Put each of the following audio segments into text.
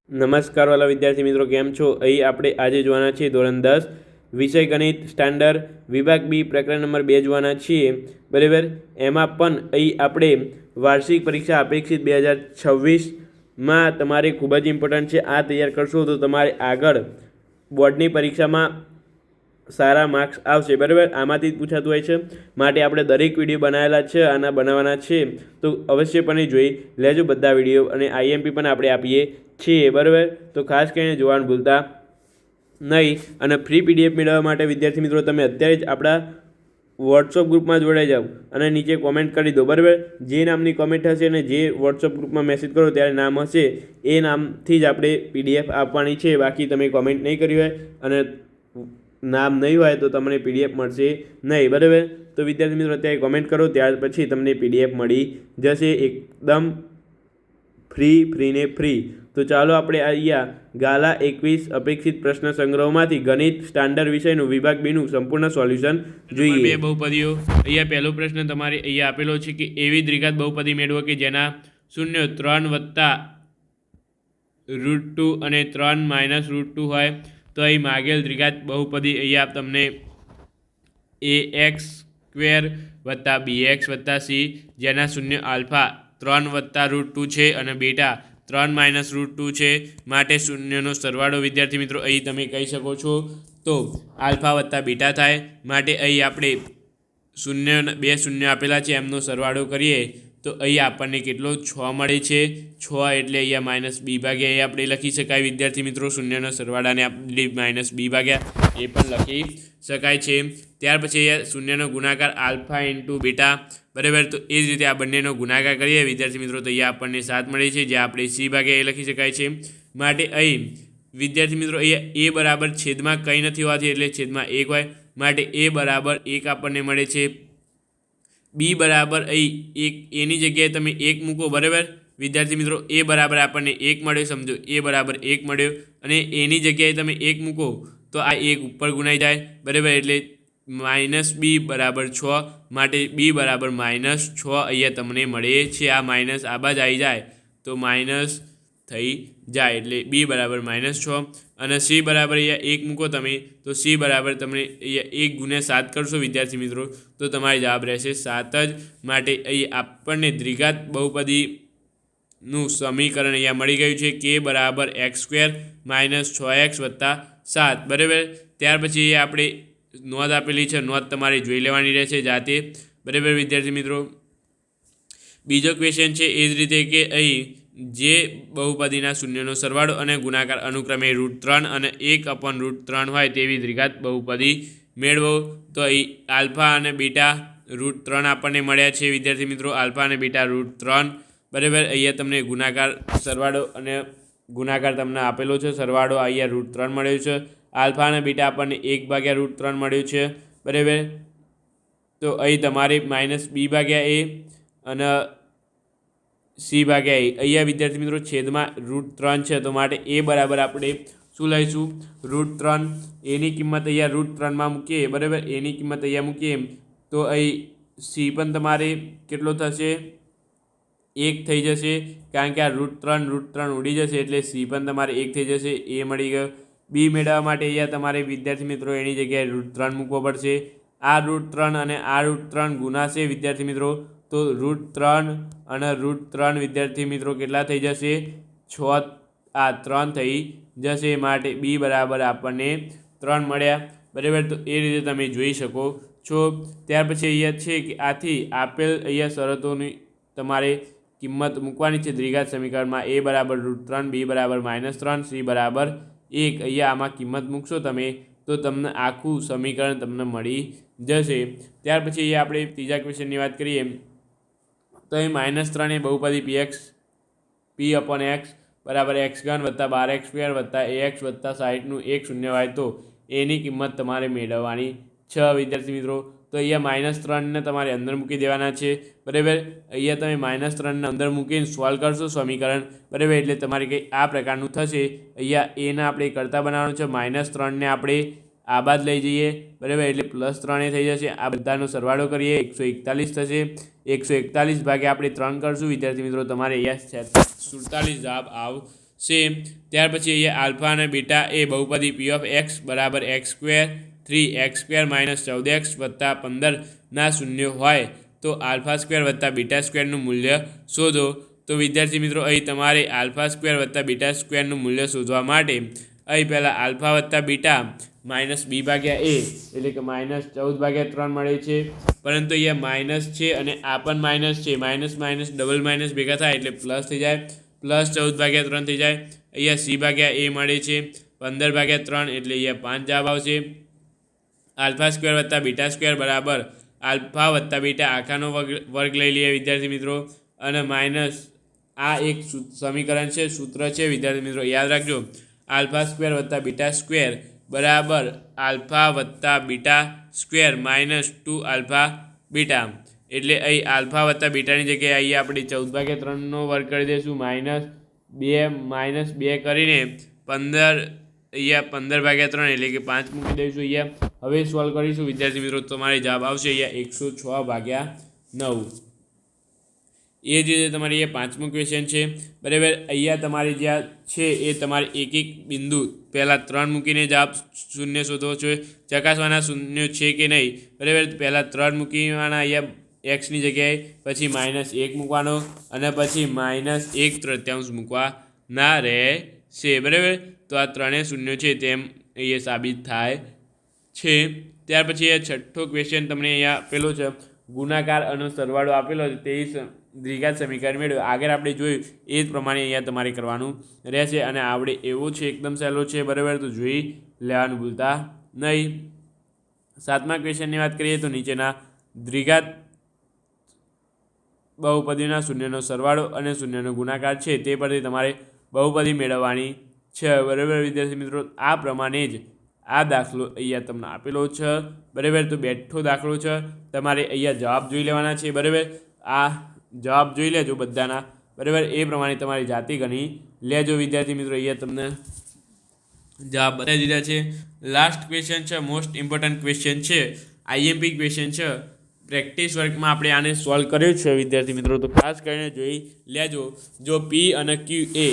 નમસ્કાર વાલા વિદ્યાર્થી મિત્રો, કેમ છો? અહીં આપણે આજે જોવાના છીએ ધોરણ 10 વિષય ગણિત સ્ટાન્ડર્ડ વિભાગ બી પ્રકરણ નંબર 2 જોવાના છીએ, બરાબર. એમાં પણ અહીં આપણે વાર્ષિક પરીક્ષા અપેક્ષિત 2026માં તમારે ખૂબ જ ઇમ્પોર્ટન્ટ છે. આ તૈયાર કરશો તો તમારે આગળ બોર્ડની પરીક્ષામાં સારા માર્ક્સ આવશે, બરાબર. આમાંથી જ પૂછાતું હોય છે, માટે આપણે દરેક વિડીયો બનાવેલા છે, આના બનાવવાના છે, તો અવશ્યપણે જોઈ લેજો બધા વિડીયો. અને આઈએમપી પણ આપણે આપીએ છીએ, બરાબર. તો ખાસ કરીને જોવાનું ભૂલતા નહીં. અને ફ્રી પીડીએફ મેળવવા માટે વિદ્યાર્થી મિત્રો તમે અત્યારે જ આપણા વોટ્સઅપ ગ્રુપમાં જોડાઈ જાઓ અને નીચે કોમેન્ટ કરી દો, બરાબર. જે નામની કોમેન્ટ હશે અને જે વોટ્સઅપ ગ્રુપમાં મેસેજ કરો ત્યારે નામ હશે એ નામથી જ આપણે પીડીએફ આપવાની છે. બાકી તમે કોમેન્ટ નહીં કરી હોય અને નામ નહીં હોય તો તમને પીડીએફ મળશે નહીં, બરાબર. તો વિદ્યાર્થી મિત્રો અત્યારે કોમેન્ટ કરો, ત્યાર પછી તમને પીડીએફ મળી જશે એકદમ ફ્રી ને ફ્રી. તો ચાલો આપણે અહીંયા ગાલા 21 અપેક્ષિત પ્રશ્ન સંગ્રહમાંથી ગણિત સ્ટાન્ડર્ડ વિષયનું વિભાગ બીનું સંપૂર્ણ સોલ્યુશન જોઈએ. બે બહુપદીઓ. અહીંયા પહેલો પ્રશ્ન તમારે અહીંયા આપેલો છે કે એવી દ્વિઘાત બહુપદી મેળવો કે જેના શૂન્ય 3 વત્તા √2 અને 3 - √2 હોય. તો અહીં માગેલ દ્વિઘાત બહુપદી અહીંયા તમને ax² વત્તા bx વત્તા c જેના શૂન્ય આલ્ફા 3 વત્તા √2 છે અને બીટા 3 - √2 છે. માટે શૂન્યનો સરવાળો વિદ્યાર્થી મિત્રો અહીં તમે કહી શકો છો તો આલ્ફા વત્તા બીટા થાય. માટે અહીં આપણે બે શૂન્ય આપેલા છે એમનો સરવાળો કરીએ તો અહીં આપણને કેટલો 6 મળે છે. 6 એટલે અહીંયા -b ભાગ્યા એ આપણે લખી શકાય વિદ્યાર્થી મિત્રો. શૂન્યનો સરવાળાને આપણે -b ભાગ્યા એ પણ લખી શકાય છે. ત્યાર પછી અહીંયા શૂન્યનો ગુણાકાર આલ્ફા × બીટા, બરાબર. તો એ જ રીતે આ બંનેનો ગુણાકાર કરીએ વિદ્યાર્થી મિત્રો તો અહીંયા આપણને 7 મળે છે, જે આપણે c ભાગ્યા એ લખી શકાય છે. માટે અહીં વિદ્યાર્થી મિત્રો અહીંયા a બરાબર છેદમાં કંઈ નથી હોવાથી એટલે છેદમાં 1 હોય, માટે a બરાબર 1 આપણને મળે છે. b બરાબર અહીં એની જગ્યાએ તમે 1 મૂકો, બરાબર વિદ્યાર્થી મિત્રો. a બરાબર આપણને 1 મળ્યો, સમજો a બરાબર 1 મળ્યો અને એની જગ્યાએ તમે 1 મૂકો તો આ 1 ઉપર ગુણાઈ જાય, બરાબર. એટલે -b બરાબર 6, માટે b બરાબર -6 અહીંયા તમને મળે છે. આ માઇનસ આ બાજ આવી જાય તો માઇનસ થઈ જાય, એટલે b બરાબર -6. અને c બરાબર અહીંયા 1 મૂકો તમે તો c બરાબર તમને અહીંયા 1 × 7 કરશો વિદ્યાર્થી મિત્રો તો તમારો જવાબ રહેશે 7 જ. માટે અહીં આપણને દ્વિઘાત બહુપદીનું સમીકરણ અહીંયા મળી ગયું છે કે બરાબર x² - 6x વત્તા 7, બરાબર. ત્યાર પછી આપણે નોંધ આપેલી છે, નોંધ તમારે જોઈ લેવાની રહેશે જાતે, બરાબર વિદ્યાર્થી મિત્રો. બીજો ક્વેશ્ચન છે એ જ રીતે કે અહીં જે બહુપદીના શૂન્યનો સરવાળો અને ગુણાકાર અનુક્રમે √3 અને 1/√3 હોય તેવી દ્વિઘાત બહુપદી મેળવો. તો અહીં આલ્ફા અને બીટા √3 આપણને મળ્યા છે વિદ્યાર્થી મિત્રો. આલ્ફા અને બીટા √3, બરાબર. અહીંયા તમને ગુણાકાર સરવાળો અને ગુણાકાર તમને આપેલો છે. સરવાળો અહીંયા √3 મળ્યો છે. આલ્ફા અને બીટા આપણને 1/√3 મળ્યું છે, બરાબર. તો અહીં તમારે -b ભાગ્યા a અને c ભાગ્યા a. અહીંયા વિદ્યાર્થી મિત્રો છેદમાં √3 છે તો માટે a બરાબર આપણે શું લઈશું? √3. એની કિંમત અહીંયા √3માં મૂકીએ, બરાબર. એની કિંમત અહીંયા મૂકીએ તો અહીં c પણ તમારે કેટલો થશે? 1 થઈ જશે, કારણ કે આ √3 ઉડી જશે એટલે c પણ તમારે 1 થઈ જશે. a મળી ગયો. b મેળવવા માટે અહીંયા તમારે વિદ્યાર્થી મિત્રો એની જગ્યાએ √3 મૂકવો પડશે. આ √3 અને આ √3 ગુણાશે વિદ્યાર્થી મિત્રો, તો √3 અને √3 વિદ્યાર્થી મિત્રો કેટલા થઈ જશે? 6 આ 3 થઈ જશે. માટે b બરાબર આપણને 3 મળ્યા, બરાબર. તો એ રીતે તમે જોઈ શકો છો. ત્યાર પછી અહીંયા છે કે આથી આપેલ અહીંયા શરતોની તમારે કિંમત મૂકવાની છે દ્વિઘાત સમીકરણમાં. a બરાબર √3, b બરાબર -3, c બરાબર 1. અહીંયા આમાં કિંમત મૂકશો તમે તો તમને આખું સમીકરણ તમને મળી જશે. ત્યાર પછી અહીંયા આપણે ત્રીજા ક્વેશ્ચનની વાત કરીએ તો અહીં -3 એ બહુપદી p/x બરાબર x³ વત્તા 12x² વત્તા ax વત્તા 60નું એક શૂન્ય હોય તો એની કિંમત તમારે મેળવવાની છે વિદ્યાર્થી મિત્રો. તો અહીંયા -3ને તમારે અંદર મૂકી દેવાના છે, બરાબર. અહીંયા તમે -3ને અંદર મૂકીને સોલ્વ કરશો સમીકરણ, બરાબર. એટલે તમારે કંઈ આ પ્રકારનું થશે. અહીંયા એના આપણે કરતા બનાવવાનું છે. -3ને આપણે આ બાદ લઈ જઈએ, બરાબર. એટલે +3 થઈ જશે. આ બધાનો સરવાળો કરીએ 141 થશે. 141 ભાગ્યા આપણે 3 કરશું વિદ્યાર્થી મિત્રો, તમારે અહીંયા 47 જવાબ આવશે. છે. ત્યાર પછી અહીંયા આલ્ફા અને બીટા એ બહુપદી પી ઓફ એક્સ બરાબર x square 3x² minus 14x વત્તા 15 શૂન્ય હોય તો આલ્ફા સ્ક્વેર વત્તા બીટા સ્ક્વેરનું મૂલ્ય શોધો. તો વિદ્યાર્થી મિત્રો અહીં તમારે આલ્ફા સ્ક્વેર વત્તા બીટા સ્ક્વેરનું મૂલ્ય શોધવા માટે અહીં પહેલાં આલ્ફા વત્તા બીટા માઇનસ બી ભાગ્યા એ એટલે કે માઇનસ 14/3 મળે છે, પરંતુ અહીંયા માઇનસ છે અને આ પણ માઇનસ છે. માઇનસ માઇનસ ડબલ માઇનસ ભેગા થાય એટલે પ્લસ થઈ જાય, પ્લસ 14/3 થઈ જાય. અહીંયા સી ભાગ્યા એ મળે છે 15/3 એટલે અહીંયા 5 જવાબ આવશે. આલ્ફા સ્ક્વેર વત્તા બીટા સ્ક્વેર બરાબર આલ્ફા વત્તા બીટા આખાનો વર્ગ લઈ લઈએ વિદ્યાર્થી મિત્રો, અને માઇનસ આ એક સમીકરણ છે, સૂત્ર છે વિદ્યાર્થી મિત્રો, યાદ રાખજો. આલ્ફા સ્ક્વેર વત્તા બીટા સ્ક્વેર બરાબર આલ્ફા વત્તા beta square minus 2 alpha beta, એટલે અહીં આલ્ફા વત્તા બીટાની જગ્યાએ અહીંયા આપણે 14/3નો વર્ગ કરી દઈશું, માઇનસ 2 કરીને 15 અહીંયા 15/3 એટલે કે 5 મૂકી દઈશું અહીંયા. હવે સોલ્વ કરીશું વિદ્યાર્થી મિત્રો, તમારે જવાબ આવશે અહીંયા 106/9. એ જ રીતે તમારી અહીંયા પાંચમું ક્વેશ્ચન છે. બરાબર, અહીંયા તમારી જ્યાં છે એ તમારે એક એક બિંદુ પહેલાં 3 મૂકીને જવાબ શૂન્ય શોધવો છે, ચકાસવાના શૂન્ય છે કે નહીં. બરાબર, પહેલાં 3 મૂકવાના અહીંયા એક્સની જગ્યાએ, પછી -1 મૂકવાનો અને પછી -1/3 મૂકવાના રહેશે. બરાબર, તો આ ત્રણેય શૂન્ય છે તેમ અહીંયા સાબિત થાય છે. ત્યાર પછી એ છઠ્ઠો ક્વેશ્ચન તમને અહીંયા આપેલો છે, ગુણાકાર અને સરવાળો આપેલો છે, તે દ્વિઘાત સમીકરણ મેળવ્યો. આગળ આપણે જોયું એ જ પ્રમાણે અહીંયા તમારે કરવાનું રહેશે અને આવડે એવો છે, એકદમ સહેલો છે. બરાબર, તો જોઈ લેવાનું ભૂલતા નહીં. સાતમા ક્વેશ્ચનની વાત કરીએ તો નીચેના દ્વિઘાત બહુપદીના શૂન્યનો સરવાળો અને શૂન્યનો ગુણાકાર છે તે પરથી તમારે બહુપદી મેળવવાની છે. બરાબર વિદ્યાર્થી મિત્રો, આ પ્રમાણે જ આ દાખલો અહીંયા તમને આપેલો છે. બરાબર, તો બેઠો દાખલો છે, તમારે અહીંયા જવાબ જોઈ લેવાના છે. બરાબર, આ જવાબ જોઈ લેજો બધાના. બરાબર, એ પ્રમાણે તમારી જાતે ગણી લેજો વિદ્યાર્થી મિત્રો. અહીંયા તમને જવાબ બતાવી દીધા છે. લાસ્ટ ક્વેશ્ચન છે, મોસ્ટ ઇમ્પોર્ટન્ટ ક્વેશ્ચન છે, આઈએમપી ક્વેશ્ચન છે. પ્રેક્ટિસ વર્કમાં આપણે આને સોલ્વ કર્યો છે વિદ્યાર્થી મિત્રો, તો ખાસ કરીને જોઈ લેજો. જો પી અને ક્યુ એ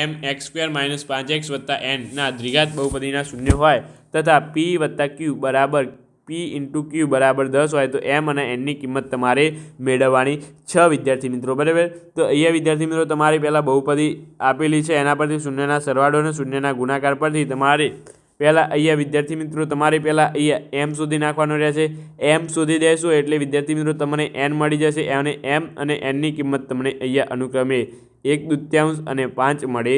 mx² - 5x + n ના દ્વિઘાત બહુપદીના શૂન્ય હોય તથા p + q બરાબર p × q બરાબર 10 હોય તો m અને n ની કિંમત તમારે મેળવવાની છે વિદ્યાર્થી મિત્રો. બરાબર, તો અહીંયા વિદ્યાર્થી મિત્રો તમારે પહેલાં બહુપદી આપેલી છે, એના પરથી શૂન્યના સરવાળો અને શૂન્યના ગુણાકાર પરથી તમારે પહેલાં અહીંયા વિદ્યાર્થી મિત્રો તમારે પહેલાં અહીંયા m શોધી નાખવાનો રહેશે. m શોધી દેશો એટલે વિદ્યાર્થી મિત્રો તમને n મળી જશે, અને m અને n ની કિંમત તમને અહીંયા અનુક્રમે 1/2 અને 5 મળે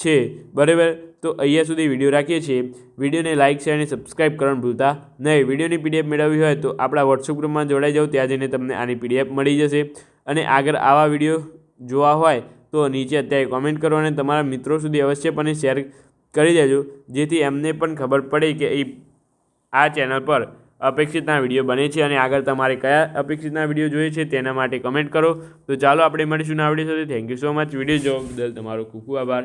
છે. બરાબર, તો અહીંયા સુધી વિડીયો રાખીએ છીએ. વિડીયોને લાઇક શેર અને સબસ્ક્રાઈબ કરવાનું ભૂલતા નહીં. વિડીયોની પીડીએફ મેળવવી હોય તો આપણા વોટ્સઅપ ગ્રુપમાં જોડાઈ જાઓ, ત્યાં જઈને તમને આની પીડીએફ મળી જશે. અને આગળ આવા વિડીયો જોવા હોય તો નીચે અત્યારે કોમેન્ટ કરો અને તમારા મિત્રો સુધી અવશ્યપણે શેર કરી દેજો, જેથી એમને પણ ખબર પડે કે આ ચેનલ પર અપેક્ષિતના વિડીયો બને છે અને આગળ તમારે કયા અપેક્ષિતના વિડીયો જોઈએ છે તેના માટે કમેન્ટ કરો. તો ચાલો આપણે મળીશું આ વિડીયો સાથે. Thank you so much. Video જોવા બદલ તમારો ખૂબ ખૂબ આભાર.